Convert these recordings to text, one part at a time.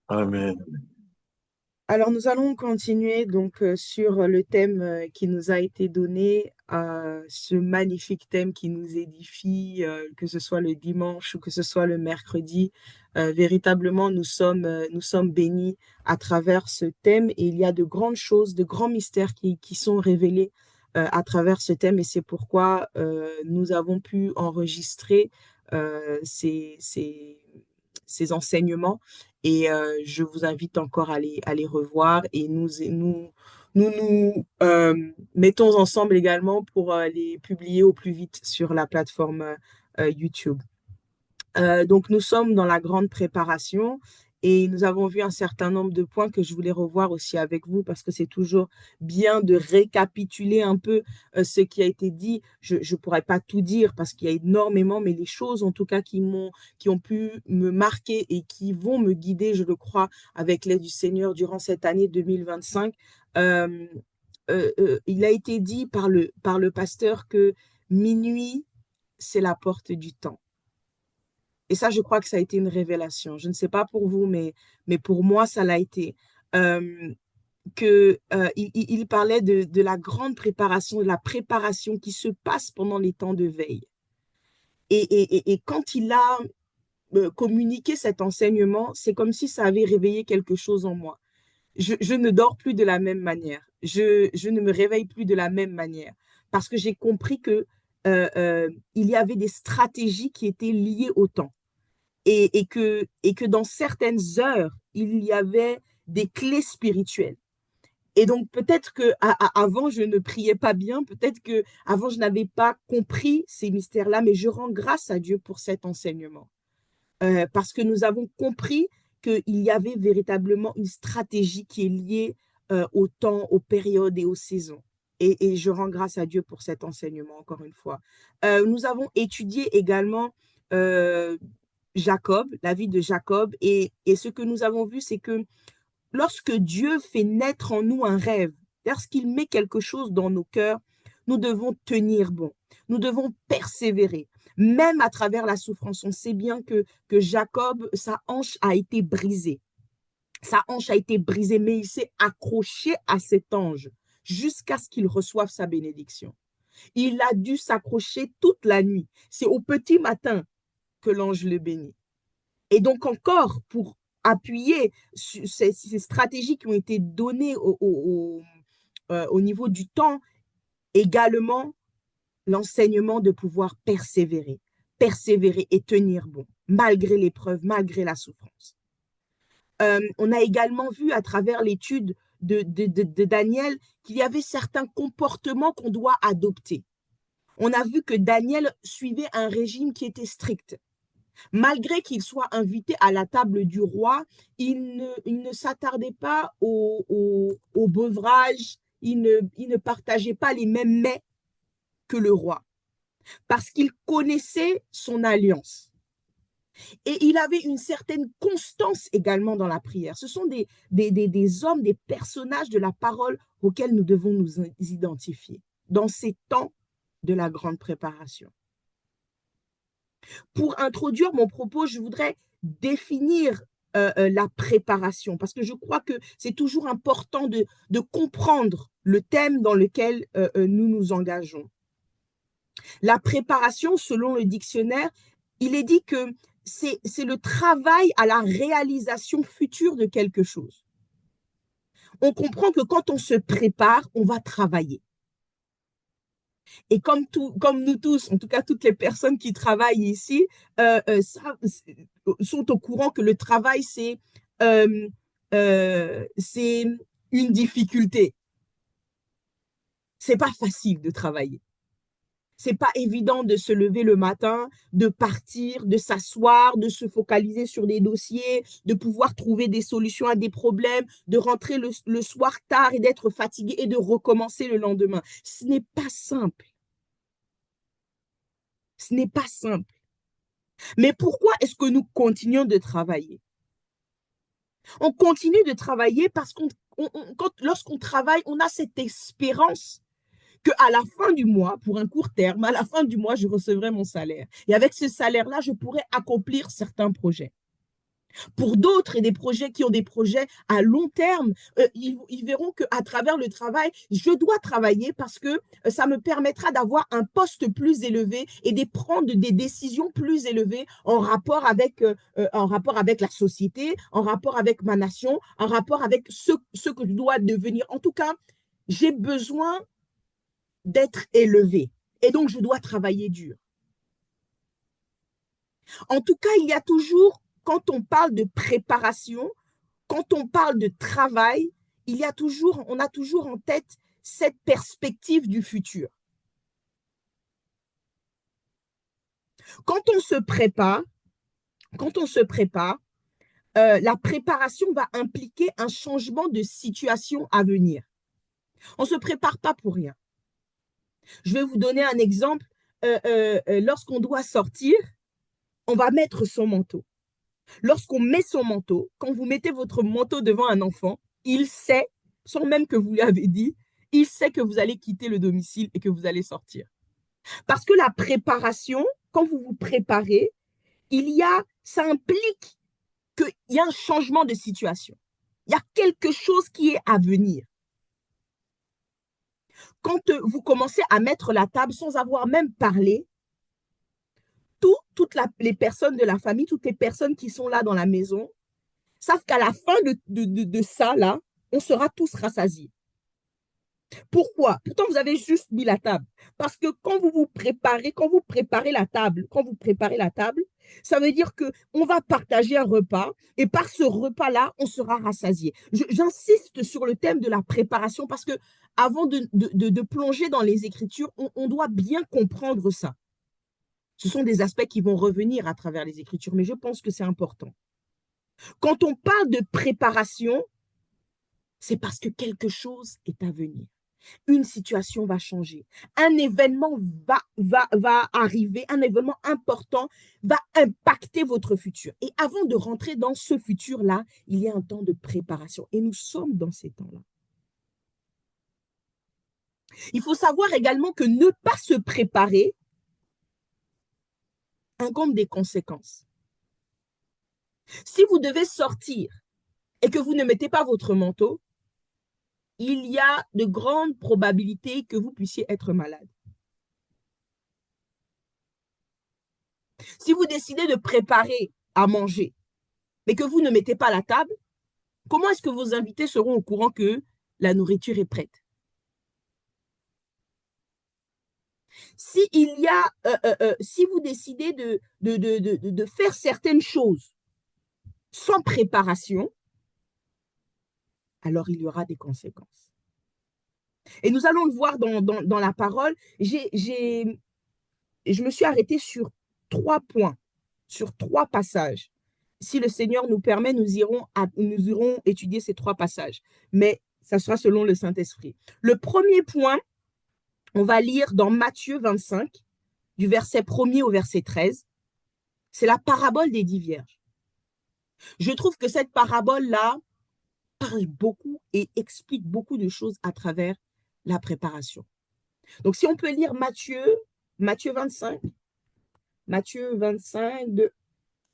Amen. Alors, nous allons continuer donc sur le thème qui nous a été donné, ce magnifique thème qui nous édifie, que ce soit le dimanche ou que ce soit le mercredi. Véritablement, nous sommes bénis à travers ce thème et il y a de grandes choses, de grands mystères qui sont révélés à travers ce thème et c'est pourquoi nous avons pu enregistrer ces enseignements et je vous invite encore à les revoir et nous mettons ensemble également pour les publier au plus vite sur la plateforme YouTube. Donc, nous sommes dans la grande préparation et nous avons vu un certain nombre de points que je voulais revoir aussi avec vous parce que c'est toujours bien de récapituler un peu ce qui a été dit. Je ne pourrais pas tout dire parce qu'il y a énormément, mais les choses en tout cas qui ont pu me marquer et qui vont me guider, je le crois, avec l'aide du Seigneur durant cette année 2025. Euh, il a été dit par le pasteur que minuit, c'est la porte du temps. Et ça, je crois que ça a été une révélation. Je ne sais pas pour vous, mais pour moi, ça l'a été. Euh, il parlait de la grande préparation, de la préparation qui se passe pendant les temps de veille. Et quand il a communiqué cet enseignement, c'est comme si ça avait réveillé quelque chose en moi. Je ne dors plus de la même manière. Je ne me réveille plus de la même manière. Parce que j'ai compris que il y avait des stratégies qui étaient liées au temps et que dans certaines heures, il y avait des clés spirituelles. Et donc peut-être que avant je ne priais pas bien, peut-être que avant je n'avais pas compris ces mystères-là, mais je rends grâce à Dieu pour cet enseignement parce que nous avons compris qu'il y avait véritablement une stratégie qui est liée au temps, aux périodes et aux saisons. Et je rends grâce à Dieu pour cet enseignement, encore une fois. Nous avons étudié également euh, Jacob, la vie de Jacob, et ce que nous avons vu, c'est que lorsque Dieu fait naître en nous un rêve, lorsqu'il met quelque chose dans nos cœurs, nous devons tenir bon, nous devons persévérer, même à travers la souffrance. On sait bien que Jacob, sa hanche a été brisée. Sa hanche a été brisée, mais il s'est accroché à cet ange jusqu'à ce qu'il reçoive sa bénédiction. Il a dû s'accrocher toute la nuit. C'est au petit matin que l'ange le bénit. Et donc encore, pour appuyer ces stratégies qui ont été données au niveau du temps, également l'enseignement de pouvoir persévérer, persévérer et tenir bon, malgré l'épreuve, malgré la souffrance. On a également vu à travers l'étude de Daniel qu'il y avait certains comportements qu'on doit adopter. On a vu que Daniel suivait un régime qui était strict. Malgré qu'il soit invité à la table du roi, il ne s'attardait pas au beuvrage, il ne partageait pas les mêmes mets que le roi, parce qu'il connaissait son alliance. Et il avait une certaine constance également dans la prière. Ce sont des hommes, des personnages de la parole auxquels nous devons nous identifier dans ces temps de la grande préparation. Pour introduire mon propos, je voudrais définir la préparation, parce que je crois que c'est toujours important de comprendre le thème dans lequel nous nous engageons. La préparation, selon le dictionnaire, il est dit que c'est le travail à la réalisation future de quelque chose. On comprend que quand on se prépare, on va travailler. Et comme nous tous, en tout cas toutes les personnes qui travaillent ici, sont au courant que le travail, euh, c'est une difficulté. C'est pas facile de travailler. C'est pas évident de se lever le matin, de partir, de s'asseoir, de se focaliser sur des dossiers, de pouvoir trouver des solutions à des problèmes, de rentrer le soir tard et d'être fatigué et de recommencer le lendemain. Ce n'est pas simple. Ce n'est pas simple. Mais pourquoi est-ce que nous continuons de travailler? On continue de travailler parce lorsqu'on travaille, on a cette espérance qu'à la fin du mois, pour un court terme, à la fin du mois, je recevrai mon salaire. Et avec ce salaire-là, je pourrai accomplir certains projets. Pour d'autres et des projets qui ont des projets à long terme, ils verront qu'à travers le travail, je dois travailler parce que ça me permettra d'avoir un poste plus élevé et de prendre des décisions plus élevées en rapport avec la société, en rapport avec ma nation, en rapport avec ce que je dois devenir. En tout cas, j'ai besoin d'être élevé et donc je dois travailler dur. En tout cas, il y a toujours, quand on parle de préparation, quand on parle de travail, on a toujours en tête cette perspective du futur. Quand on se prépare, quand on se prépare, la préparation va impliquer un changement de situation à venir. On ne se prépare pas pour rien. Je vais vous donner un exemple. Lorsqu'on doit sortir, on va mettre son manteau. Lorsqu'on met son manteau, quand vous mettez votre manteau devant un enfant, il sait, sans même que vous lui avez dit, il sait que vous allez quitter le domicile et que vous allez sortir. Parce que la préparation, quand vous vous préparez, ça implique qu'il y a un changement de situation. Il y a quelque chose qui est à venir. Quand vous commencez à mettre la table sans avoir même parlé, les personnes de la famille, toutes les personnes qui sont là dans la maison, savent qu'à la fin de ça, là, on sera tous rassasiés. Pourquoi? Pourtant, vous avez juste mis la table. Parce que quand vous préparez la table, ça veut dire qu'on va partager un repas et par ce repas-là, on sera rassasié. J'insiste sur le thème de la préparation parce que avant de plonger dans les Écritures, on doit bien comprendre ça. Ce sont des aspects qui vont revenir à travers les Écritures, mais je pense que c'est important. Quand on parle de préparation, c'est parce que quelque chose est à venir. Une situation va changer. Un événement va arriver, un événement important va impacter votre futur. Et avant de rentrer dans ce futur-là, il y a un temps de préparation. Et nous sommes dans ces temps-là. Il faut savoir également que ne pas se préparer incombe des conséquences. Si vous devez sortir et que vous ne mettez pas votre manteau, il y a de grandes probabilités que vous puissiez être malade. Si vous décidez de préparer à manger, mais que vous ne mettez pas la table, comment est-ce que vos invités seront au courant que la nourriture est prête? Si vous décidez de faire certaines choses sans préparation, alors il y aura des conséquences. Et nous allons le voir dans la parole. Je me suis arrêtée sur 3 points, sur 3 passages. Si le Seigneur nous permet, nous irons étudier ces 3 passages. Mais ça sera selon le Saint-Esprit. Le premier point, on va lire dans Matthieu 25, du verset 1er au verset 13. C'est la parabole des 10 vierges. Je trouve que cette parabole-là parle beaucoup et explique beaucoup de choses à travers la préparation. Donc, si on peut lire Matthieu 25,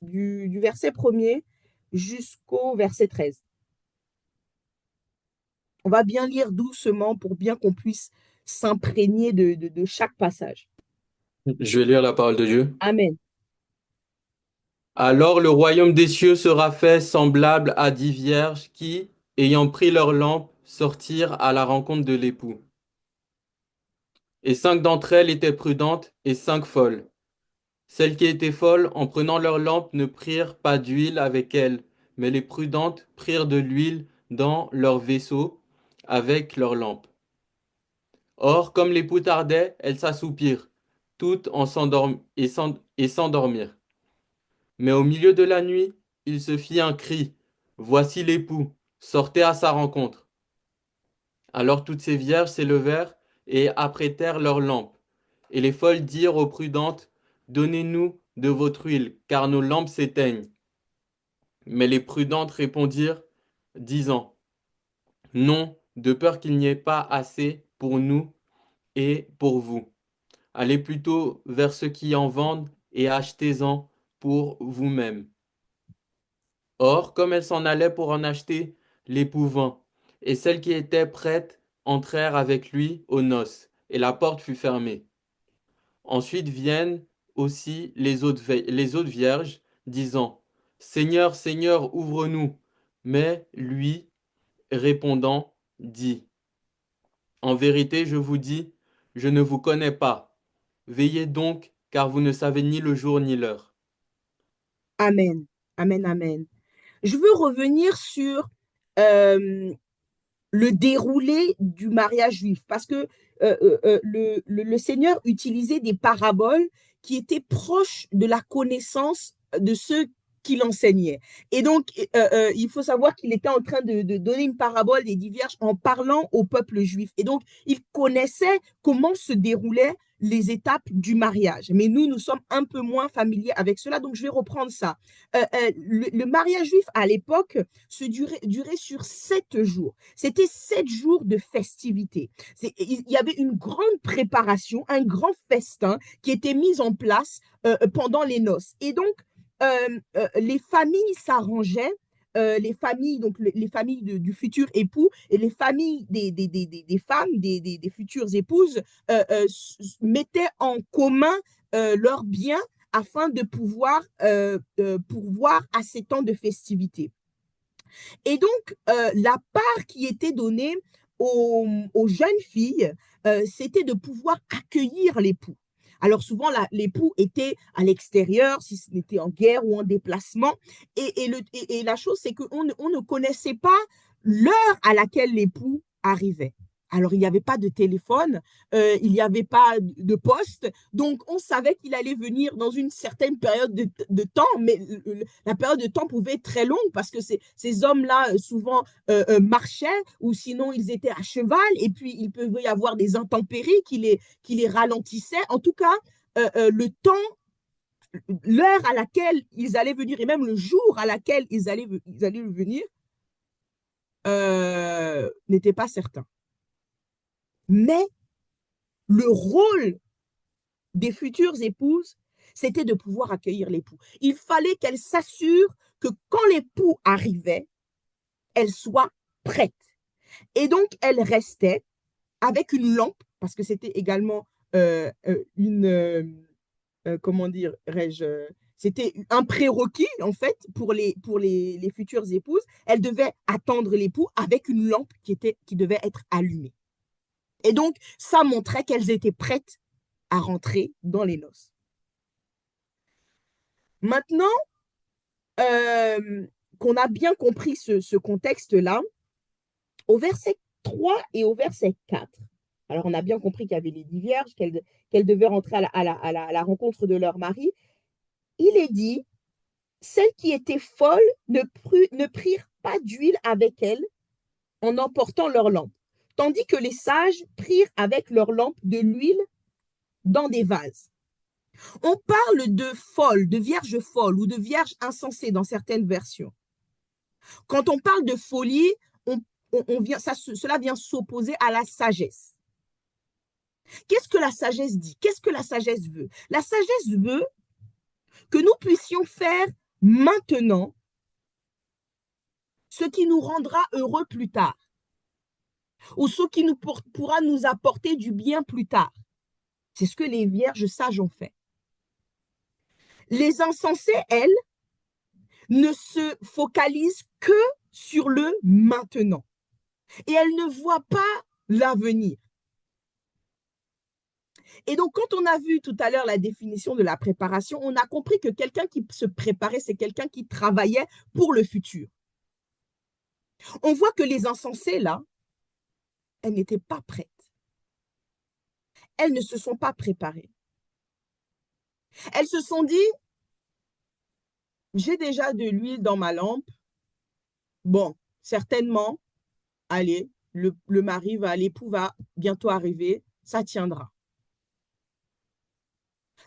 du verset 1er jusqu'au verset 13. On va bien lire doucement pour bien qu'on puisse s'imprégner de chaque passage. Je vais lire la parole de Dieu. Amen. Alors le royaume des cieux sera fait semblable à 10 vierges qui, ayant pris leurs lampes, sortirent à la rencontre de l'époux. Et 5 d'entre elles étaient prudentes et 5 folles. Celles qui étaient folles, en prenant leurs lampes, ne prirent pas d'huile avec elles, mais les prudentes prirent de l'huile dans leurs vaisseaux avec leurs lampes. Or, comme l'époux tardait, elles s'assoupirent, toutes et s'endormirent. Mais au milieu de la nuit, il se fit un cri. Voici l'époux, sortez à sa rencontre. Alors toutes ces vierges s'élevèrent et apprêtèrent leurs lampes. Et les folles dirent aux prudentes, donnez-nous de votre huile, car nos lampes s'éteignent. Mais les prudentes répondirent, disant, non, de peur qu'il n'y ait pas assez pour nous et pour vous. Allez plutôt vers ceux qui en vendent et achetez-en pour vous-même. Or, comme elles s'en allaient pour en acheter, l'époux vint, et celles qui étaient prêtes entrèrent avec lui aux noces, et la porte fut fermée. Ensuite viennent aussi les autres vierges, disant, Seigneur, Seigneur, ouvre-nous. Mais lui, répondant, dit, En vérité, je vous dis, je ne vous connais pas. Veillez donc, car vous ne savez ni le jour ni l'heure. Amen. Amen, amen. Je veux revenir sur euh, le déroulé du mariage juif, parce que le Seigneur utilisait des paraboles qui étaient proches de la connaissance de ceux qu'il enseignait. Et donc, il faut savoir qu'il était en train de donner une parabole des dix vierges en parlant au peuple juif. Et donc, il connaissait comment se déroulaient les étapes du mariage. Mais nous sommes un peu moins familiers avec cela, donc je vais reprendre ça. Le mariage juif à l'époque durait sur 7 jours. C'était 7 jours de festivités. Il y avait une grande préparation, un grand festin qui était mis en place pendant les noces. Et donc, les familles s'arrangeaient, les familles, donc les familles du futur époux et les familles des femmes, des futures épouses, mettaient en commun leurs biens afin de pouvoir pourvoir à ces temps de festivité. Et donc, la part qui était donnée aux jeunes filles, c'était de pouvoir accueillir l'époux. Alors souvent, l'époux était à l'extérieur, si ce n'était en guerre ou en déplacement. Et la chose, c'est qu'on ne connaissait pas l'heure à laquelle l'époux arrivait. Alors, il n'y avait pas de téléphone, il n'y avait pas de poste, donc on savait qu'il allait venir dans une certaine période de temps, mais la période de temps pouvait être très longue parce que ces hommes-là, souvent, marchaient ou sinon ils étaient à cheval et puis il pouvait y avoir des intempéries qui les ralentissaient. En tout cas, le temps, l'heure à laquelle ils allaient venir et même le jour à laquelle ils allaient venir n'était pas certain. Mais le rôle des futures épouses, c'était de pouvoir accueillir l'époux. Il fallait qu'elles s'assurent que quand l'époux arrivait, elle soit prête. Et donc, elle restait avec une lampe, parce que c'était également comment dirais-je, c'était un prérequis, en fait, pour les futures épouses. Elle devait attendre l'époux avec une lampe qui devait être allumée. Et donc, ça montrait qu'elles étaient prêtes à rentrer dans les noces. Maintenant qu'on a bien compris ce contexte-là, au verset 3 et au verset 4, alors on a bien compris qu'il y avait les 10 vierges, qu'elles devaient rentrer à la rencontre de leur mari, il est dit, celles qui étaient folles ne prirent pas d'huile avec elles en emportant leur lampe, tandis que les sages prirent avec leur lampe de l'huile dans des vases. On parle de folles, de vierges folles ou de vierges insensées dans certaines versions. Quand on parle de folie, cela vient s'opposer à la sagesse. Qu'est-ce que la sagesse dit? Qu'est-ce que la sagesse veut? La sagesse veut que nous puissions faire maintenant ce qui nous rendra heureux plus tard, ou ce qui pourra nous apporter du bien plus tard. C'est ce que les vierges sages ont fait. Les insensées, elles, ne se focalisent que sur le maintenant. Et elles ne voient pas l'avenir. Et donc, quand on a vu tout à l'heure la définition de la préparation, on a compris que quelqu'un qui se préparait, c'est quelqu'un qui travaillait pour le futur. On voit que les insensées, là, elles n'étaient pas prêtes. Elles ne se sont pas préparées. Elles se sont dit, j'ai déjà de l'huile dans ma lampe. Bon, certainement, allez, le mari va, l'époux va bientôt arriver, ça tiendra.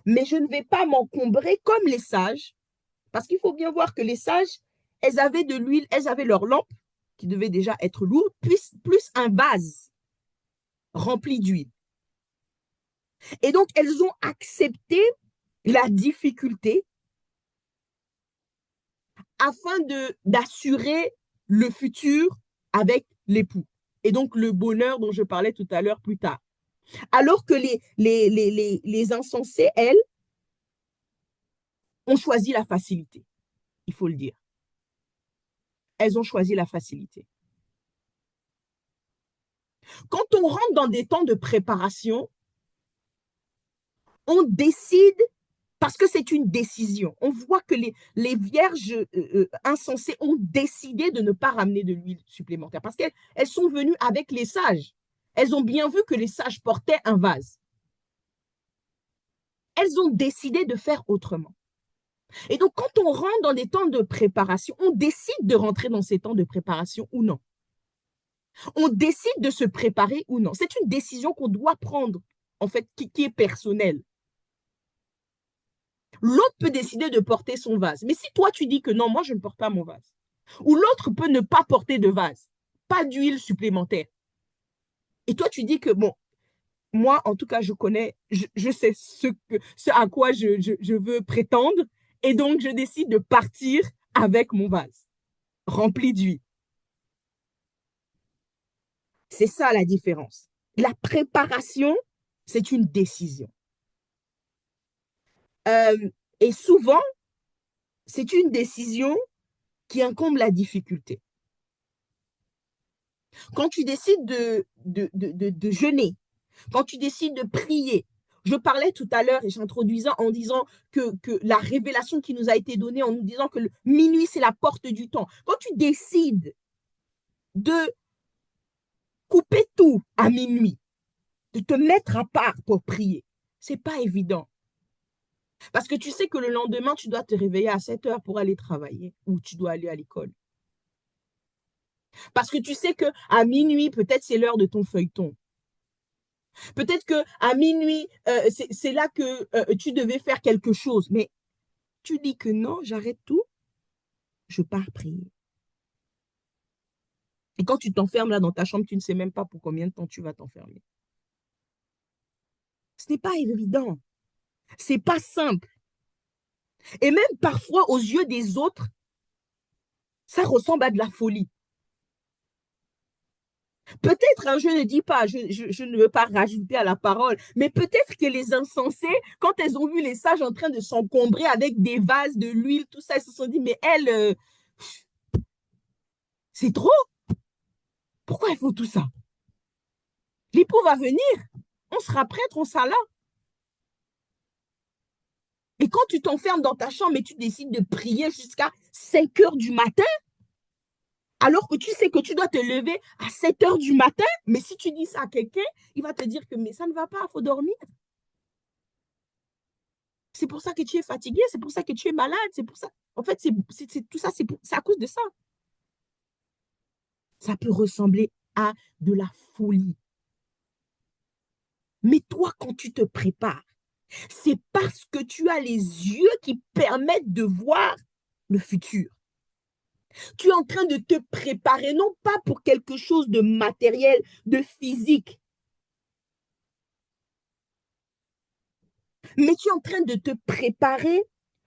Mais je ne vais pas m'encombrer comme les sages, parce qu'il faut bien voir que les sages, elles avaient de l'huile, elles avaient leur lampe, qui devait déjà être lourde, plus un vase rempli d'huile. Et donc, elles ont accepté la difficulté afin d'assurer le futur avec l'époux. Et donc le bonheur dont je parlais tout à l'heure plus tard. Alors que les insensés, elles, ont choisi la facilité, il faut le dire. Elles ont choisi la facilité. Quand on rentre dans des temps de préparation, on décide parce que c'est une décision. On voit que les vierges insensées ont décidé de ne pas ramener de l'huile supplémentaire parce qu'elles sont venues avec les sages. Elles ont bien vu que les sages portaient un vase. Elles ont décidé de faire autrement. Et donc, quand on rentre dans des temps de préparation, on décide de rentrer dans ces temps de préparation ou non. On décide de se préparer ou non. C'est une décision qu'on doit prendre, en fait, qui est personnelle. L'autre peut décider de porter son vase. Mais si toi, tu dis que non, moi, je ne porte pas mon vase. Ou l'autre peut ne pas porter de vase, pas d'huile supplémentaire. Et toi, tu dis que, bon, moi, en tout cas, je connais, je sais ce à quoi je veux prétendre. Et donc, je décide de partir avec mon vase rempli d'huile. C'est ça la différence. La préparation, c'est une décision. Euh, et souvent, c'est une décision qui incombe la difficulté. Quand tu décides de jeûner, quand tu décides de prier, je parlais tout à l'heure et j'introduisais en disant que la révélation qui nous a été donnée en nous disant que le minuit, c'est la porte du temps. Quand tu décides de couper tout à minuit, de te mettre à part pour prier, c'est pas évident. Parce que tu sais que le lendemain, tu dois te réveiller à 7 heures pour aller travailler ou tu dois aller à l'école. Parce que tu sais que à minuit, peut-être c'est l'heure de ton feuilleton. Peut-être que à minuit, c'est là que tu devais faire quelque chose. Mais tu dis que non, j'arrête tout, je pars prier. Et quand tu t'enfermes là dans ta chambre, tu ne sais même pas pour combien de temps tu vas t'enfermer. Ce n'est pas évident. C'est pas simple. Et même parfois, aux yeux des autres, ça ressemble à de la folie. Peut-être, hein, je ne dis pas, je ne veux pas rajouter à la parole, mais peut-être que les insensés, quand elles ont vu les sages en train de s'encombrer avec des vases, de l'huile, tout ça, elles se sont dit, mais elles, c'est trop. Pourquoi il faut tout ça? L'époux va venir, on sera prêtre, on sera là. Et quand tu t'enfermes dans ta chambre et tu décides de prier jusqu'à 5 heures du matin, alors que tu sais que tu dois te lever à 7 heures du matin, mais si tu dis ça à quelqu'un, il va te dire que mais ça ne va pas, il faut dormir. C'est pour ça que tu es fatigué, c'est pour ça que tu es malade, c'est pour ça. En fait, tout ça, c'est à cause de ça. Ça peut ressembler à de la folie. Mais toi, quand tu te prépares, c'est parce que tu as les yeux qui permettent de voir le futur. Tu es en train de te préparer, non pas pour quelque chose de matériel, de physique, mais tu es en train de te préparer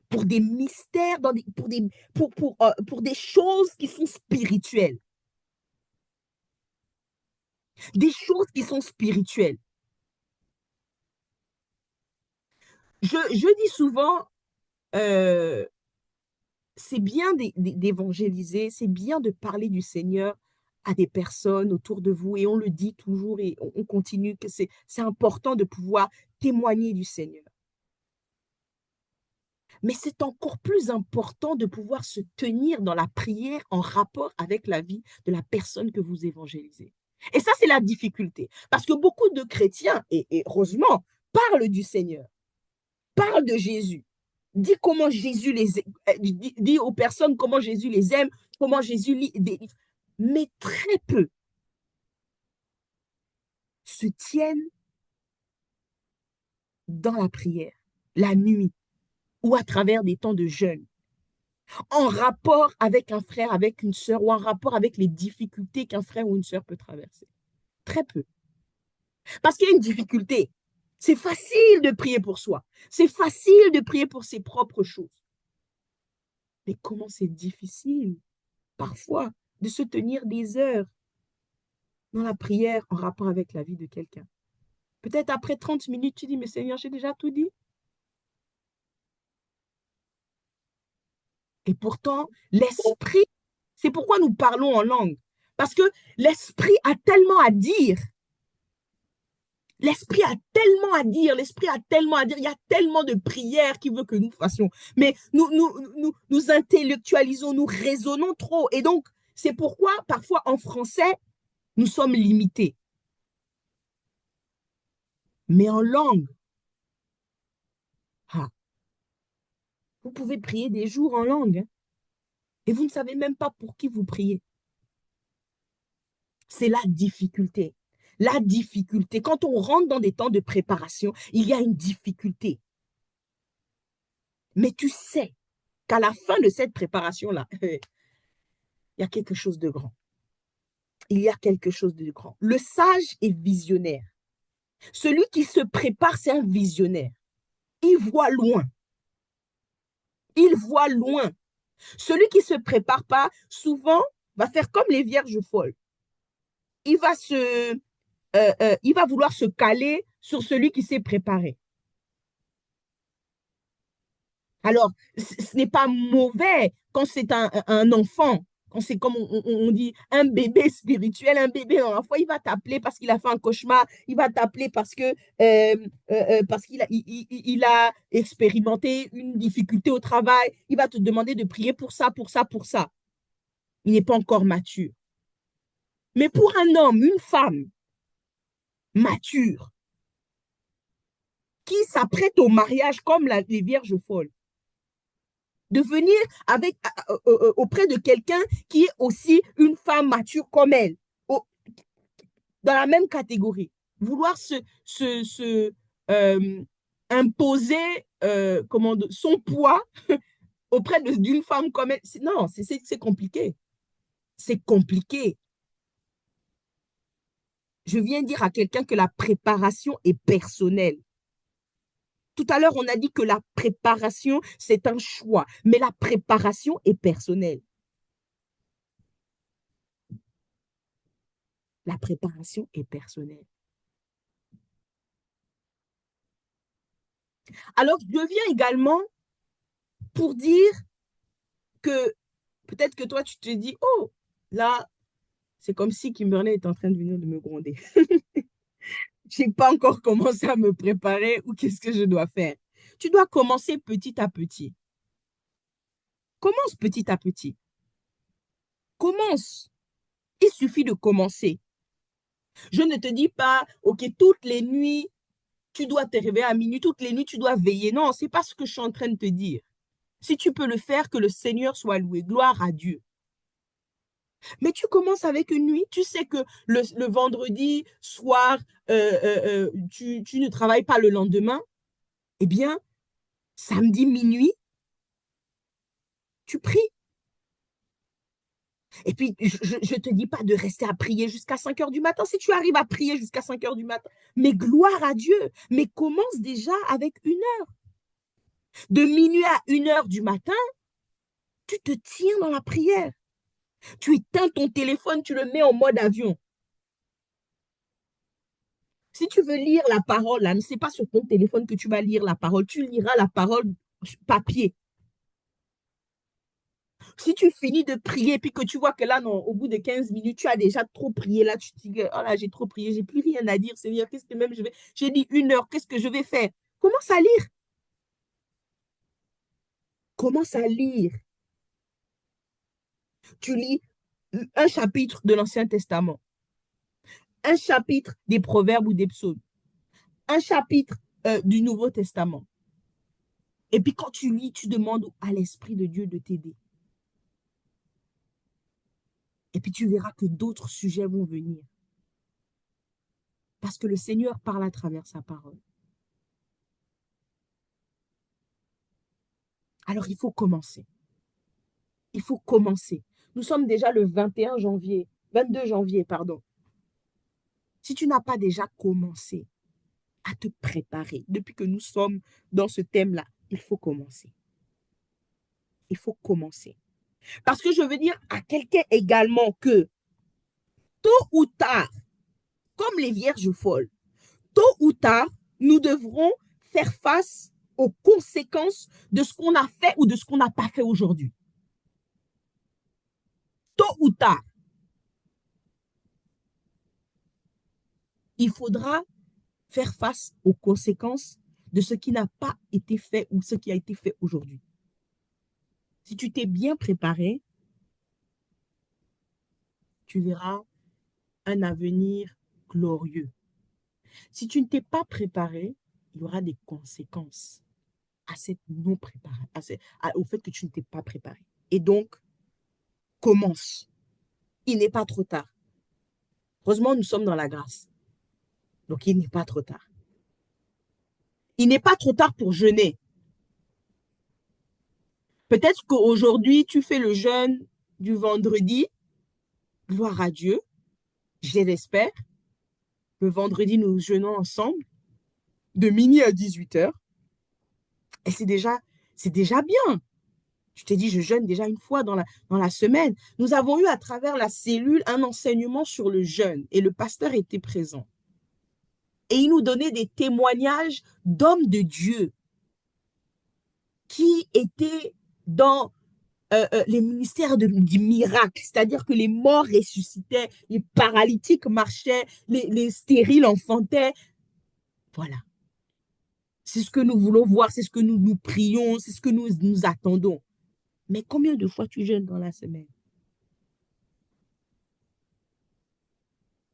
pour des mystères, pour des choses qui sont spirituelles. Des choses qui sont spirituelles. Je dis souvent, euh, c'est bien d'évangéliser, c'est bien de parler du Seigneur à des personnes autour de vous et on le dit toujours et on continue que c'est important de pouvoir témoigner du Seigneur. Mais c'est encore plus important de pouvoir se tenir dans la prière en rapport avec la vie de la personne que vous évangélisez. Et ça, c'est la difficulté. Parce que beaucoup de chrétiens, et heureusement, parlent du Seigneur, parlent de Jésus, dit comment Jésus dit aux personnes comment Jésus les aime, comment Jésus lit des livres. Mais très peu se tiennent dans la prière, la nuit, ou à travers des temps de jeûne, en rapport avec un frère, avec une sœur, ou en rapport avec les difficultés qu'un frère ou une sœur peut traverser. Très peu. Parce qu'il y a une difficulté. C'est facile de prier pour soi. C'est facile de prier pour ses propres choses. Mais comment c'est difficile, parfois, de se tenir des heures dans la prière en rapport avec la vie de quelqu'un. Peut-être après 30 minutes, tu dis, mais Seigneur, j'ai déjà tout dit. Et pourtant, l'esprit, c'est pourquoi nous parlons en langue. Parce que l'esprit a tellement à dire. L'esprit a tellement à dire, l'esprit a tellement à dire, il y a tellement de prières qu'il veut que nous fassions. Mais nous intellectualisons, nous raisonnons trop. Et donc, c'est pourquoi, parfois, en français, nous sommes limités. Mais en langue, ah, vous pouvez prier des jours en langue, hein, et vous ne savez même pas pour qui vous priez. C'est la difficulté. La difficulté. Quand on rentre dans des temps de préparation, il y a une difficulté. Mais tu sais qu'à la fin de cette préparation-là, il y a quelque chose de grand. Il y a quelque chose de grand. Le sage est visionnaire. Celui qui se prépare, c'est un visionnaire. Il voit loin. Il voit loin. Celui qui ne se prépare pas, souvent, va faire comme les vierges folles. Il va, il va vouloir se caler sur celui qui s'est préparé. Alors, ce n'est pas mauvais quand c'est un enfant, quand c'est comme on dit un bébé spirituel, un bébé en foi, il va t'appeler parce qu'il a fait un cauchemar, il va t'appeler parce qu'il il a expérimenté une difficulté au travail, il va te demander de prier pour ça, pour ça, pour ça. Il n'est pas encore mature. Mais pour un homme, une femme mature, qui s'apprête au mariage comme les vierges folles, de venir avec, auprès de quelqu'un qui est aussi une femme mature comme elle, au, dans la même catégorie. Vouloir euh, imposer son poids auprès d'une femme comme elle. Non, c'est compliqué. C'est compliqué. Je viens dire à quelqu'un que la préparation est personnelle. Tout à l'heure, on a dit que la préparation, c'est un choix, mais la préparation est personnelle. La préparation est personnelle. Alors, je viens également pour dire que peut-être que toi, tu te dis, oh, là, c'est comme si Kimberley est en train de venir de me gronder. Je n'ai pas encore commencé à me préparer ou qu'est-ce que je dois faire. Tu dois commencer petit à petit. Commence petit à petit. Commence. Il suffit de commencer. Je ne te dis pas, OK, toutes les nuits, tu dois te réveiller à minuit, toutes les nuits, tu dois veiller. Non, ce n'est pas ce que je suis en train de te dire. Si tu peux le faire, que le Seigneur soit loué. Gloire à Dieu. Mais tu commences avec une nuit. Tu sais que le vendredi soir, tu ne travailles pas le lendemain. Eh bien, samedi minuit, tu pries. Et puis, je ne te dis pas de rester à prier jusqu'à 5 heures du matin. Si tu arrives à prier jusqu'à 5 heures du matin, mais gloire à Dieu. Mais commence déjà avec 1 heure. De minuit à 1 heure du matin, tu te tiens dans la prière. Tu éteins ton téléphone, tu le mets en mode avion. Si tu veux lire la parole, là, ce n'est pas sur ton téléphone que tu vas lire la parole. Tu liras la parole papier. Si tu finis de prier, puis que tu vois que là, non, au bout de 15 minutes, tu as déjà trop prié, là, tu te dis, oh là, j'ai trop prié, j'ai plus rien à dire, Seigneur, qu'est-ce que même je vais. J'ai dit 1 heure, qu'est-ce que je vais faire? Commence à lire. Commence à lire. Tu lis un chapitre de l'Ancien Testament, un chapitre des Proverbes ou des Psaumes, un chapitre du Nouveau Testament. Et puis quand tu lis, tu demandes à l'Esprit de Dieu de t'aider. Et puis tu verras que d'autres sujets vont venir. Parce que le Seigneur parle à travers sa parole. Alors il faut commencer. Il faut commencer. Nous sommes déjà le 21 janvier, 22 janvier, pardon. Si tu n'as pas déjà commencé à te préparer, depuis que nous sommes dans ce thème-là, il faut commencer. il faut commencer. Parce que je veux dire à quelqu'un également que tôt ou tard, comme les vierges folles, tôt ou tard, nous devrons faire face aux conséquences de ce qu'on a fait ou de ce qu'on n'a pas fait aujourd'hui. Tôt ou tard, il faudra faire face aux conséquences de ce qui n'a pas été fait ou ce qui a été fait aujourd'hui. Si tu t'es bien préparé, tu verras un avenir glorieux. Si tu ne t'es pas préparé, il y aura des conséquences à cette non-préparation, au fait que tu ne t'es pas préparé. Et donc, commence. Il n'est pas trop tard. Heureusement, nous sommes dans la grâce. Donc, il n'est pas trop tard. Il n'est pas trop tard pour jeûner. Peut-être qu'aujourd'hui, tu fais le jeûne du vendredi. Gloire à Dieu. Je l'espère. Le vendredi, nous jeûnons ensemble de minuit à 18 heures. Et c'est déjà bien. Je t'ai dit, je jeûne déjà une fois dans la semaine. Nous avons eu à travers la cellule un enseignement sur le jeûne et le pasteur était présent. Et il nous donnait des témoignages d'hommes de Dieu qui étaient dans les ministères du miracle, c'est-à-dire que les morts ressuscitaient, les paralytiques marchaient, les stériles enfantaient. Voilà. C'est ce que nous voulons voir, c'est ce que nous prions, c'est ce que nous attendons. Mais combien de fois tu jeûnes dans la semaine?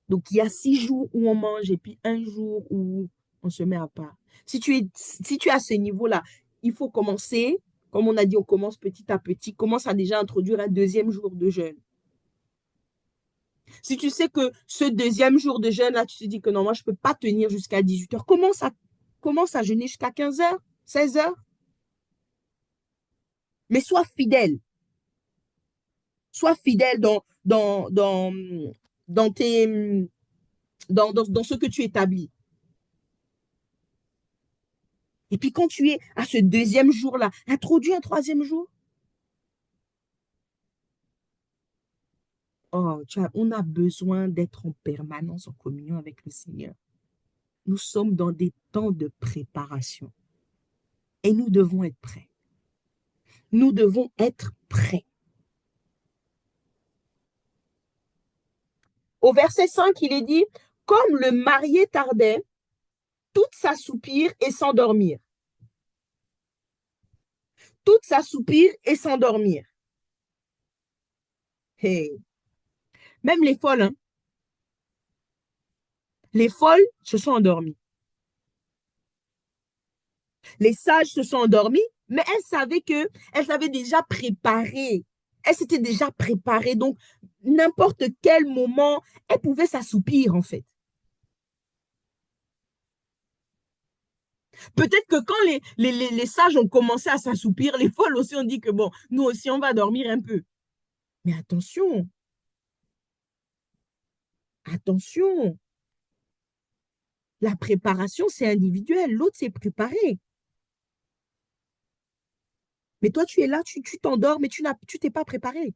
Donc, il y a 6 jours où on mange et puis un jour où on se met à part. Si tu es à ce niveau-là, il faut commencer, comme on a dit, on commence petit à petit, commence à déjà introduire un deuxième jour de jeûne. Si tu sais que ce deuxième jour de jeûne, là, tu te dis que non, moi, je ne peux pas tenir jusqu'à 18 heures, commence à jeûner jusqu'à 15 heures, 16 heures. Mais sois fidèle. Sois fidèle dans, tes, dans ce que tu établis. Et puis quand tu es à ce deuxième jour-là, introduis un troisième jour. Oh, on a besoin d'être en permanence en communion avec le Seigneur. Nous sommes dans des temps de préparation. Et nous devons être prêts. Nous devons être prêts. Au verset 5, il est dit, comme le marié tardait, toute s'assoupir et s'endormir. Toutes s'assoupir et s'endormir. Hey. Même les folles, hein? Les folles se sont endormies. Les sages se sont endormis, mais elles avaient déjà préparé. Elles s'étaient déjà préparées. Donc, n'importe quel moment, elles pouvaient s'assoupir, en fait. Peut-être que quand les sages ont commencé à s'assoupir, les folles aussi ont dit que bon, nous aussi, on va dormir un peu. Mais attention, attention. La préparation, c'est individuel. L'autre, c'est préparé. Mais toi, tu es là, tu t'endors, mais tu t'es pas préparé.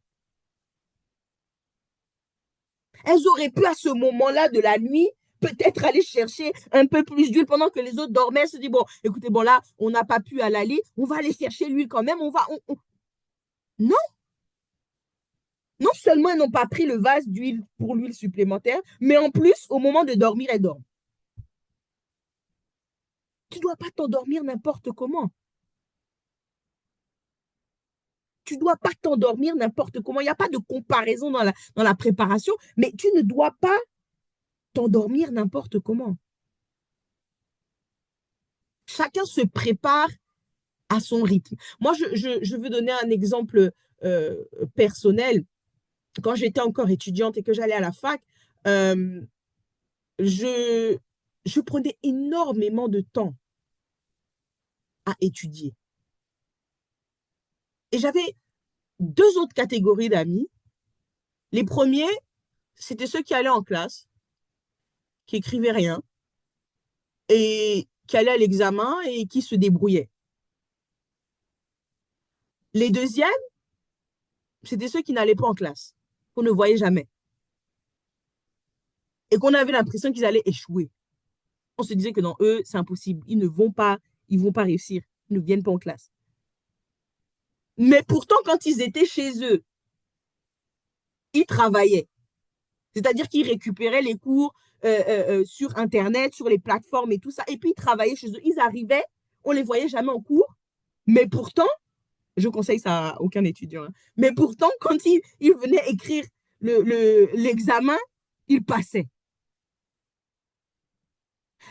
Elles auraient pu, à ce moment-là de la nuit, peut-être aller chercher un peu plus d'huile pendant que les autres dormaient. Se dit, bon, écoutez, bon, là, on n'a pas pu aller, on va aller chercher l'huile quand même. Non, non seulement elles n'ont pas pris le vase d'huile pour l'huile supplémentaire, mais en plus, au moment de dormir, elles dorment. Tu ne dois pas t'endormir n'importe comment. Tu ne dois pas t'endormir n'importe comment. Il n'y a pas de comparaison dans la préparation, mais tu ne dois pas t'endormir n'importe comment. Chacun se prépare à son rythme. Moi, je veux donner un exemple personnel. Quand j'étais encore étudiante et que j'allais à la fac, euh, je, je prenais énormément de temps à étudier. Et j'avais deux autres catégories d'amis. Les premiers, c'était ceux qui allaient en classe, qui écrivaient rien et qui allaient à l'examen et qui se débrouillaient. Les deuxièmes, c'était ceux qui n'allaient pas en classe, qu'on ne voyait jamais, et qu'on avait l'impression qu'ils allaient échouer. On se disait que non, eux, c'est impossible. Ils vont pas réussir. Ils ne viennent pas en classe. Mais pourtant, quand ils étaient chez eux, ils travaillaient. C'est-à-dire qu'ils récupéraient les cours sur Internet, sur les plateformes et tout ça. Et puis, ils travaillaient chez eux. Ils arrivaient, on les voyait jamais en cours. Mais pourtant, je conseille ça à aucun étudiant, hein, mais pourtant, quand ils venaient écrire l'examen, ils passaient.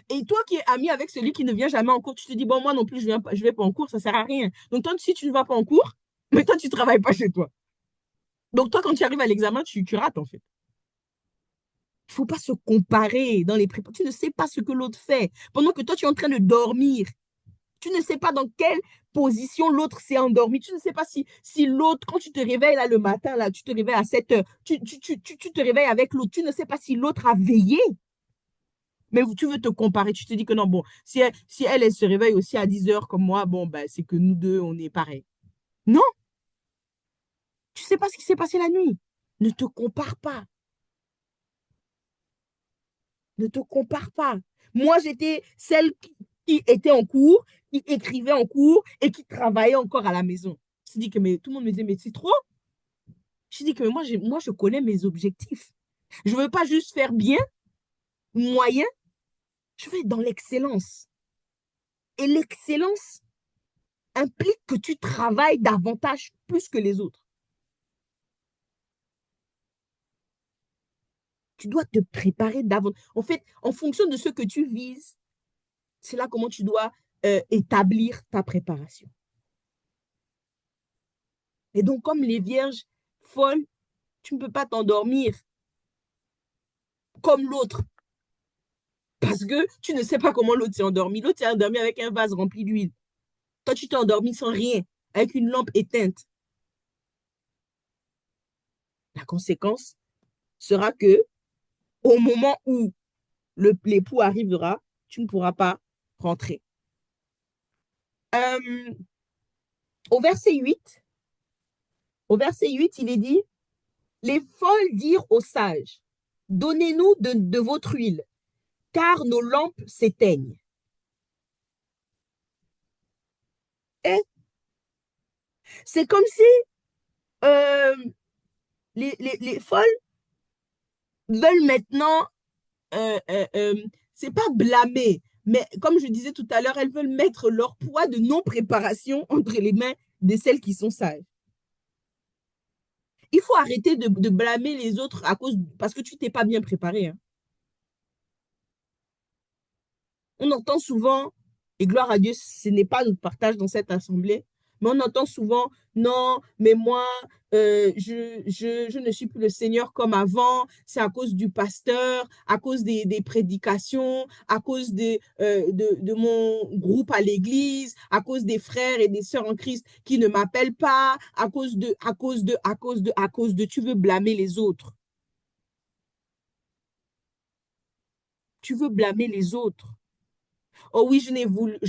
Et toi qui es ami avec celui qui ne vient jamais en cours, tu te dis, bon, moi non plus, je vais pas en cours, ça sert à rien. Donc, toi, si tu ne vas pas en cours, mais toi, tu ne travailles pas chez toi. Donc, toi, quand tu arrives à l'examen, tu rates, en fait. Il ne faut pas se comparer dans les prépas. Tu ne sais pas ce que l'autre fait. Pendant que toi, tu es en train de dormir. Tu ne sais pas dans quelle position l'autre s'est endormi. Tu ne sais pas si l'autre, quand tu te réveilles là le matin, là, tu te réveilles à 7 heures, tu te réveilles avec l'autre. Tu ne sais pas si l'autre a veillé. Mais tu veux te comparer. Tu te dis que non, bon, si elle se réveille aussi à 10 heures comme moi, bon, ben, c'est que nous deux, on est pareil. Non, tu ne sais pas ce qui s'est passé la nuit. Ne te compare pas. Ne te compare pas. Moi, j'étais celle qui était en cours, qui écrivait en cours et qui travaillait encore à la maison. Je dis que mais, tout le monde me disait, mais c'est trop. Je dis que mais moi, je connais mes objectifs. Je ne veux pas juste faire bien, moyen, je veux être dans l'excellence. Et l'excellence implique que tu travailles davantage plus que les autres. Tu dois te préparer davantage. En fait, en fonction de ce que tu vises, c'est là comment tu dois établir ta préparation. Et donc, comme les vierges folles, tu ne peux pas t'endormir comme l'autre parce que tu ne sais pas comment l'autre s'est endormi. L'autre s'est endormi avec un vase rempli d'huile. Toi, tu t'es endormi sans rien, avec une lampe éteinte. La conséquence sera que au moment où l'époux arrivera, tu ne pourras pas rentrer. Euh, au verset 8, il est dit, les folles dirent aux sages, donnez-nous de votre huile, car nos lampes s'éteignent. Et c'est comme si euh, les folles veulent maintenant, c'est pas blâmer, mais comme je disais tout à l'heure, elles veulent mettre leur poids de non-préparation entre les mains de celles qui sont sages. Il faut arrêter de blâmer les autres parce que tu t'es pas bien préparé, hein. On entend souvent, et gloire à Dieu, ce n'est pas notre partage dans cette assemblée, mais on entend souvent, non, mais moi, je ne suis plus le Seigneur comme avant, c'est à cause du pasteur, à cause des prédications, à cause de mon groupe à l'église, à cause des frères et des sœurs en Christ qui ne m'appellent pas, à cause de, tu veux blâmer les autres. Tu veux blâmer les autres. Oh oui, je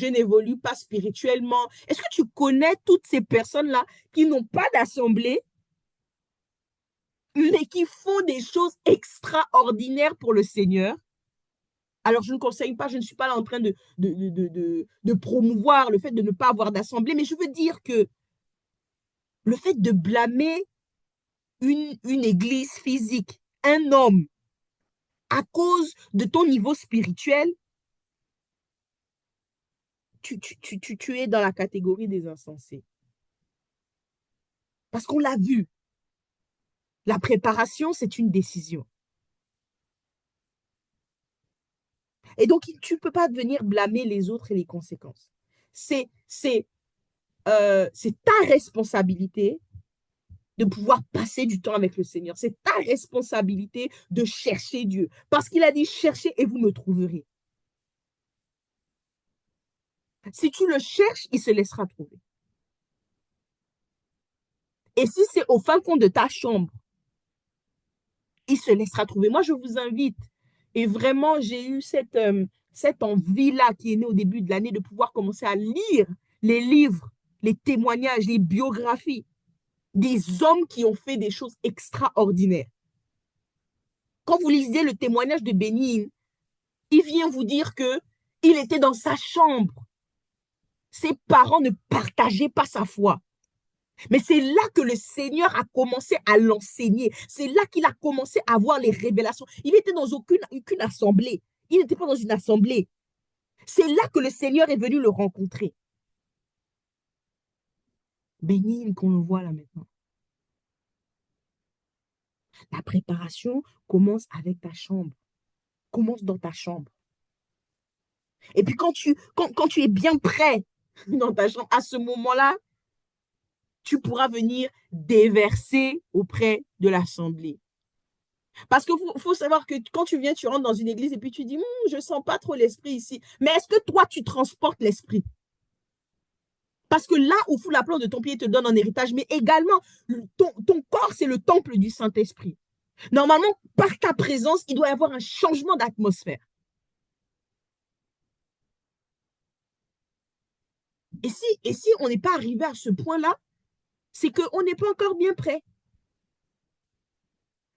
n'évolue pas spirituellement. Est-ce que tu connais toutes ces personnes-là qui n'ont pas d'assemblée, mais qui font des choses extraordinaires pour le Seigneur? Alors, je ne conseille pas, je ne suis pas là en train de promouvoir le fait de ne pas avoir d'assemblée, mais je veux dire que le fait de blâmer une église physique, un homme, à cause de ton niveau spirituel, tu es dans la catégorie des insensés. Parce qu'on l'a vu, la préparation, c'est une décision. Et donc, tu ne peux pas venir blâmer les autres et les conséquences. C'est ta responsabilité de pouvoir passer du temps avec le Seigneur. C'est ta responsabilité de chercher Dieu. Parce qu'il a dit, cherchez et vous me trouverez. Si tu le cherches, il se laissera trouver. Et si c'est au fin fond de ta chambre, il se laissera trouver. Moi, je vous invite. Et vraiment, j'ai eu cette envie-là qui est née au début de l'année de pouvoir commencer à lire les livres les témoignages, les biographies des hommes qui ont fait des choses extraordinaires. Quand vous lisez le témoignage de Bénigne, il vient vous dire que il était dans sa chambre. Ses parents ne partageaient pas sa foi. Mais c'est là que le Seigneur a commencé à l'enseigner. C'est là qu'il a commencé à avoir les révélations. Il n'était dans aucune assemblée. Il n'était pas dans une assemblée. C'est là que le Seigneur est venu le rencontrer. Bénigne qu'on le voit là maintenant. La préparation commence avec ta chambre. Commence dans ta chambre. Et puis quand tu es bien prêt dans ta chambre, à ce moment-là, tu pourras venir déverser auprès de l'assemblée. Parce qu'il faut savoir que quand tu viens, tu rentres dans une église et puis tu dis, je ne sens pas trop l'esprit ici. Mais est-ce que toi, tu transportes l'esprit? Parce que là où fout la plante de ton pied te donne en héritage, mais également, ton corps, c'est le temple du Saint-Esprit. Normalement, par ta présence, il doit y avoir un changement d'atmosphère. Et si on n'est pas arrivé à ce point-là, c'est qu'on n'est pas encore bien prêt.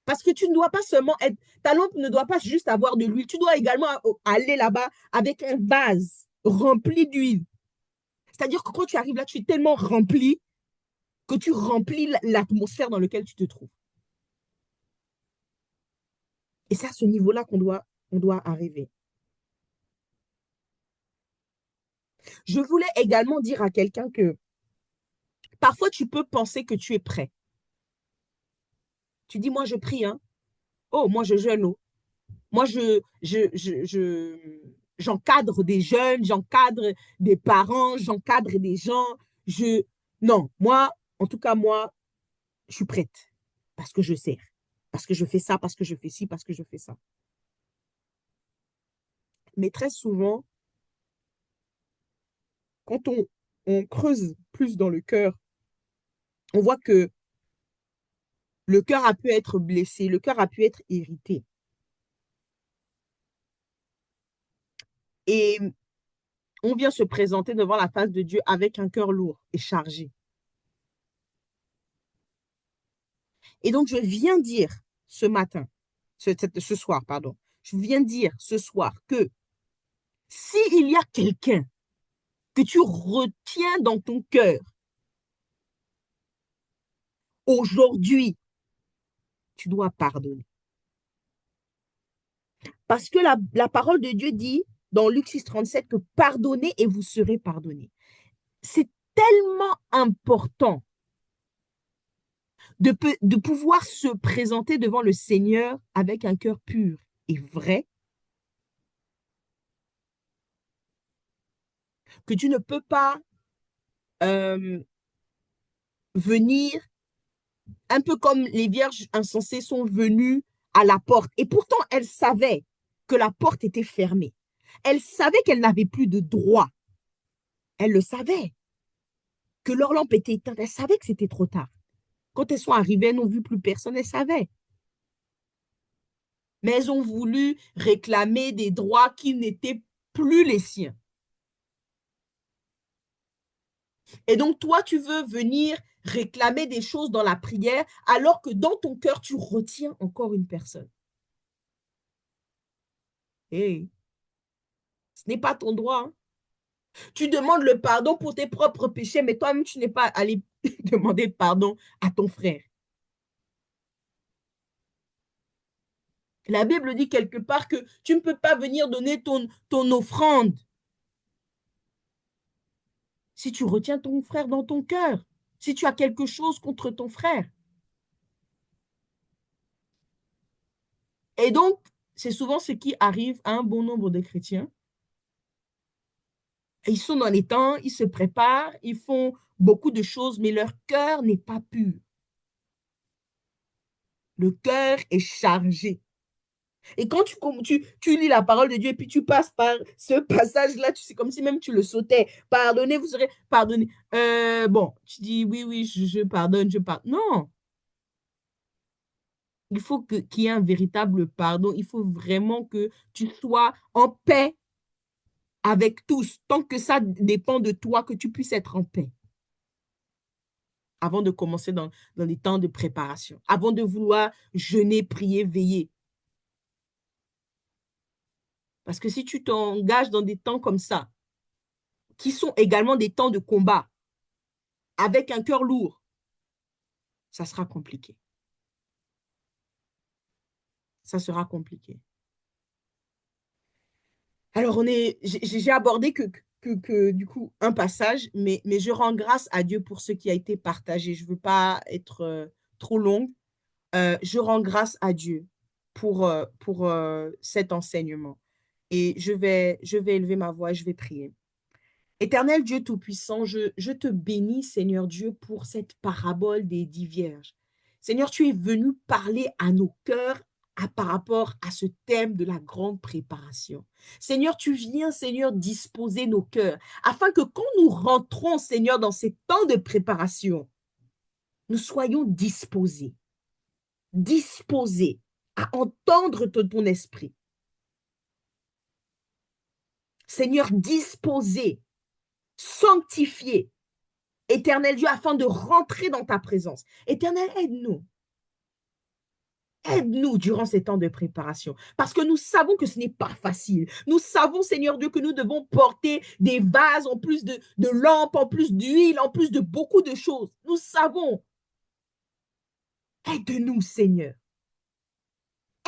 Parce que tu ne dois pas seulement être, ta lampe ne doit pas juste avoir de l'huile, tu dois également aller là-bas avec un vase rempli d'huile. C'est-à-dire que quand tu arrives là, tu es tellement rempli que tu remplis l'atmosphère dans laquelle tu te trouves. Et c'est à ce niveau-là on doit arriver. Je voulais également dire à quelqu'un que parfois tu peux penser que tu es prêt. Tu dis, moi je prie, hein. Oh, moi je jeûne, oh. Moi j'encadre des jeunes, j'encadre des parents, j'encadre des gens. Non, moi, en tout cas, moi, je suis prête parce que je sers, parce que je fais ça, parce que je fais ci, parce que je fais ça. Mais très souvent, quand on creuse plus dans le cœur, on voit que le cœur a pu être blessé, le cœur a pu être irrité. Et on vient se présenter devant la face de Dieu avec un cœur lourd et chargé. Et donc, je viens dire ce matin, ce soir, pardon, je viens dire ce soir que s'il y a quelqu'un que tu retiens dans ton cœur, aujourd'hui, tu dois pardonner. Parce que la parole de Dieu dit dans Luc 6,37 que pardonnez et vous serez pardonnés. C'est tellement important de pouvoir se présenter devant le Seigneur avec un cœur pur et vrai, que tu ne peux pas venir un peu comme les vierges insensées sont venues à la porte. Et pourtant, elles savaient que la porte était fermée. Elles savaient qu'elles n'avaient plus de droit. Elles le savaient, que leur lampe était éteinte. Elles savaient que c'était trop tard. Quand elles sont arrivées, elles n'ont vu plus personne, elles savaient. Mais elles ont voulu réclamer des droits qui n'étaient plus les siens. Et donc, toi, tu veux venir réclamer des choses dans la prière alors que dans ton cœur, tu retiens encore une personne. Hey, ce n'est pas ton droit. Hein. Tu demandes le pardon pour tes propres péchés, mais toi-même, tu n'es pas allé demander pardon à ton frère. La Bible dit quelque part que tu ne peux pas venir donner ton offrande si tu retiens ton frère dans ton cœur, si tu as quelque chose contre ton frère. Et donc, c'est souvent ce qui arrive à un bon nombre de chrétiens. Ils sont dans les temps, ils se préparent, ils font beaucoup de choses, mais leur cœur n'est pas pur. Le cœur est chargé. Et quand tu lis la parole de Dieu et puis tu passes par ce passage-là, c'est comme si même tu le sautais. Pardonnez, vous serez pardonné. Bon, tu dis oui, oui, je pardonne, je pardonne. Non. Il faut qu'il y ait un véritable pardon. Il faut vraiment que tu sois en paix avec tous. Tant que ça dépend de toi, que tu puisses être en paix. avant de commencer dans les temps de préparation, avant de vouloir jeûner, prier, veiller. Parce que si tu t'engages dans des temps comme ça, qui sont également des temps de combat, avec un cœur lourd, ça sera compliqué. Ça sera compliqué. Alors, j'ai abordé du coup, un passage, mais je rends grâce à Dieu pour ce qui a été partagé. Je ne veux pas être trop longue. Je rends grâce à Dieu pour cet enseignement. Et je vais élever ma voix et je vais prier. Éternel Dieu Tout-Puissant, je te bénis, Seigneur Dieu, pour cette parabole des 10 vierges. Seigneur, tu es venu parler à nos cœurs par rapport à ce thème de la grande préparation. Seigneur, tu viens, Seigneur, disposer nos cœurs afin que quand nous rentrons, Seigneur, dans ces temps de préparation, nous soyons disposés à entendre ton esprit. Seigneur, disposés, sanctifiés, Éternel Dieu, afin de rentrer dans ta présence. Éternel, aide-nous. Aide-nous durant ces temps de préparation, parce que nous savons que ce n'est pas facile. Nous savons, Seigneur Dieu, que nous devons porter des vases en plus de lampes, en plus d'huile, en plus de beaucoup de choses. Nous savons. Aide-nous, Seigneur.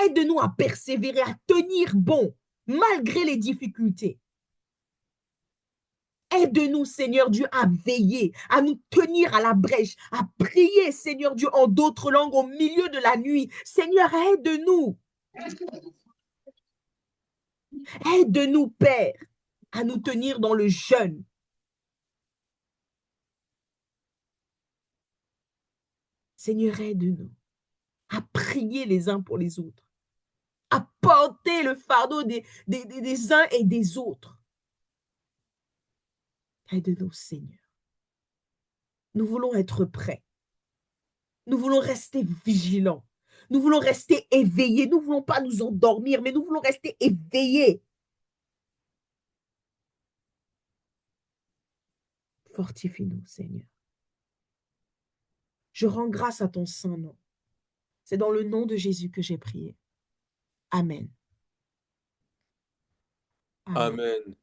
Aide-nous à persévérer, à tenir bon, malgré les difficultés. Aide-nous, Seigneur Dieu, à veiller, à nous tenir à la brèche, à prier, Seigneur Dieu, en d'autres langues au milieu de la nuit. Seigneur, aide-nous. Aide-nous, Père, à nous tenir dans le jeûne. Seigneur, aide-nous à prier les uns pour les autres, à porter le fardeau des uns et des autres. Aide-nous, Seigneur. Nous voulons être prêts. Nous voulons rester vigilants. Nous voulons rester éveillés. Nous ne voulons pas nous endormir, mais nous voulons rester éveillés. Fortifie-nous, Seigneur. Je rends grâce à ton saint nom. C'est dans le nom de Jésus que j'ai prié. Amen. Amen. Amen.